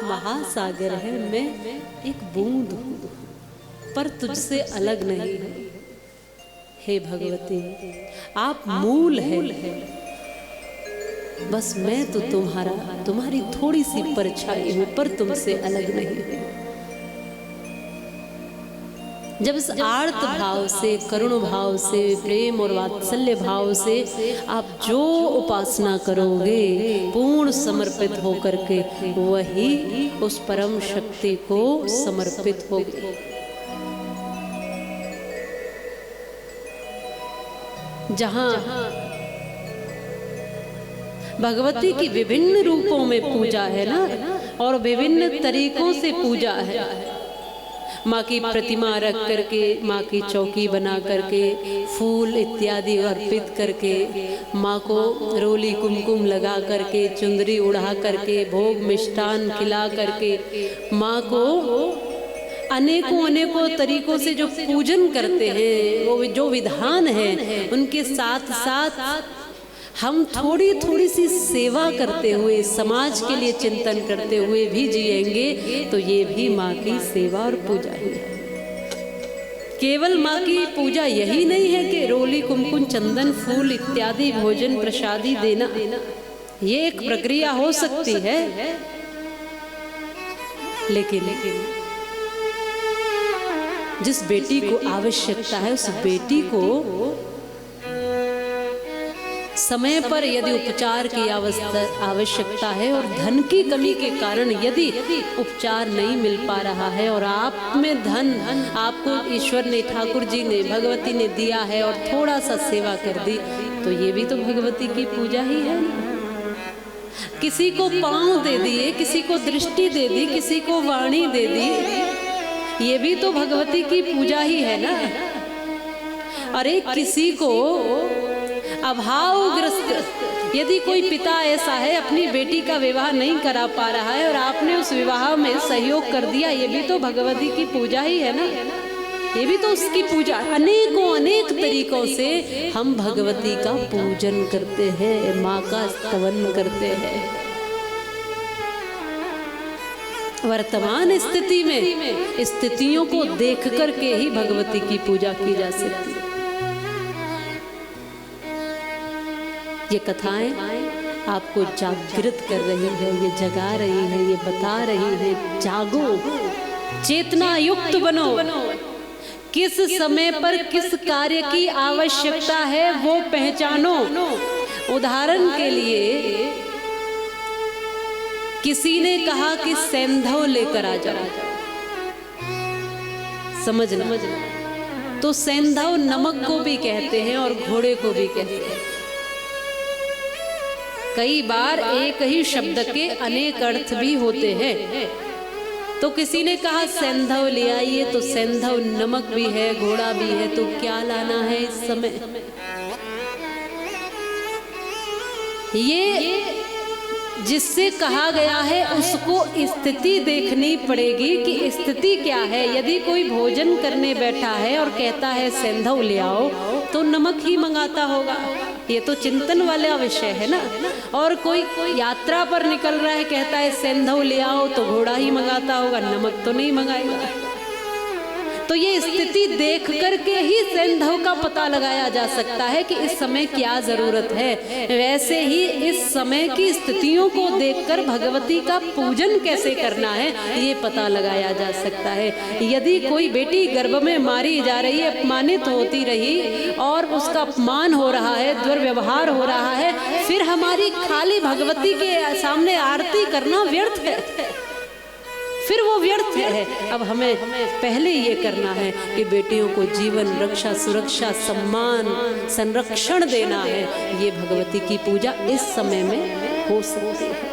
महासागर है, मैं एक बूंद हूँ, पर तुझसे अलग नहीं है। हे भगवती, आप मूल है, बस मैं तो तुम्हारी थोड़ी सी परछाई हूँ, पर तुमसे अलग नहीं हूँ। जब इस आर्त भाव से, करुण भाव से, प्रेम और वात्सल्य भाव से आप जो उपासना करोगे पूर्ण समर्पित होकर के, वही उस परम शक्ति को समर्पित होगी। जहां भगवती की विभिन्न रूपों में पूजा है ना, और विभिन्न तरीकों से पूजा है। माँ की प्रतिमा रख करके, माँ की चौकी बना करके, फूल इत्यादि अर्पित करके, माँ को रोली कुमकुम लगा करके, चुंदरी उड़ा करके, भोग मिष्ठान खिला करके, माँ को अनेकों तरीकों से जो पूजन करते हैं, वो जो विधान है, उनके साथ साथ हम थोड़ी सी सेवा करते हुए, समाज के लिए चिंतन करते हुए भी जिएंगे, तो ये भी माँ की सेवा और पूजा ही है। केवल माँ की पूजा यही नहीं है कि रोली कुमकुम चंदन फूल इत्यादि भोजन प्रसादी देना, ये एक प्रक्रिया हो सकती है, लेकिन जिस बेटी को आवश्यकता है, उस बेटी को समय पर यदि उपचार की आवश्यकता है, और धन की कमी के कारण यदि उपचार नहीं मिल पा रहा है, और आप में धन आपको ईश्वर ने, ठाकुर जी ने, भगवती ने दिया है, और थोड़ा सा सेवा कर दी, तो ये भी तो भगवती की पूजा ही है ना। किसी को पाँव दे दिए, किसी को दृष्टि दे दी, किसी को वाणी दे दी, ये भी तो भगवती की पूजा ही है ना। अरे किसी को अभावग्रस्त, यदि कोई पिता ऐसा है अपनी बेटी का विवाह नहीं करा पा रहा है, और आपने उस विवाह में सहयोग कर दिया, ये भी तो भगवती की पूजा ही है ना। ये भी तो उसकी पूजा। अनेक तरीकों से हम भगवती का पूजन करते हैं, माँ का स्तवन करते हैं। वर्तमान स्थिति में स्थितियों को देख करके ही भगवती की पूजा की जा सकती है। ये कथाएं आपको जागृत कर रही है, ये जगा रही है, ये बता रही है, जागो, चेतना युक्त बनो, किस समय पर किस कार्य की आवश्यकता है वो पहचानो। उदाहरण के लिए किसी ने कहा कि सेंधव लेकर आ जाओ, समझना, तो सेंधव नमक को भी कहते हैं और घोड़े को भी कहते हैं। कई बार एक ही शब्द के अनेक अर्थ भी होते हैं। तो किसी ने कहा सेंधव ले आइए, तो सेंधव नमक भी है, घोड़ा भी है, तो क्या लाना है इस समय। ये जिससे कहा गया है उसको स्थिति देखनी पड़ेगी कि स्थिति क्या है। यदि कोई भोजन करने बैठा है और कहता है सेंधव ले आओ, तो नमक ही मंगाता होगा। ये तो चिंतन वाला विषय है ना। और कोई यात्रा पर निकल रहा है, कहता है सेंधव ले आओ, तो घोड़ा ही मंगाता होगा, नमक तो नहीं मंगाएगा। तो ये स्थिति देख करके ही सेंधव का पता लगाया जा सकता है कि इस समय क्या जरूरत है। वैसे ही इस समय की स्थितियों को देखकर भगवती का पूजन कैसे करना है ये पता लगाया जा सकता है। यदि कोई बेटी गर्भ में मारी जा रही है, अपमानित होती रही और उसका अपमान हो रहा है, दुर्व्यवहार हो रहा है, फिर हमारी खाली भगवती के सामने आरती करना व्यर्थ है, फिर वो व्यर्थ है। अब हमें पहले ये करना है कि बेटियों को जीवन, रक्षा, सुरक्षा, सम्मान, संरक्षण देना है। ये भगवती की पूजा इस समय में हो सकती है।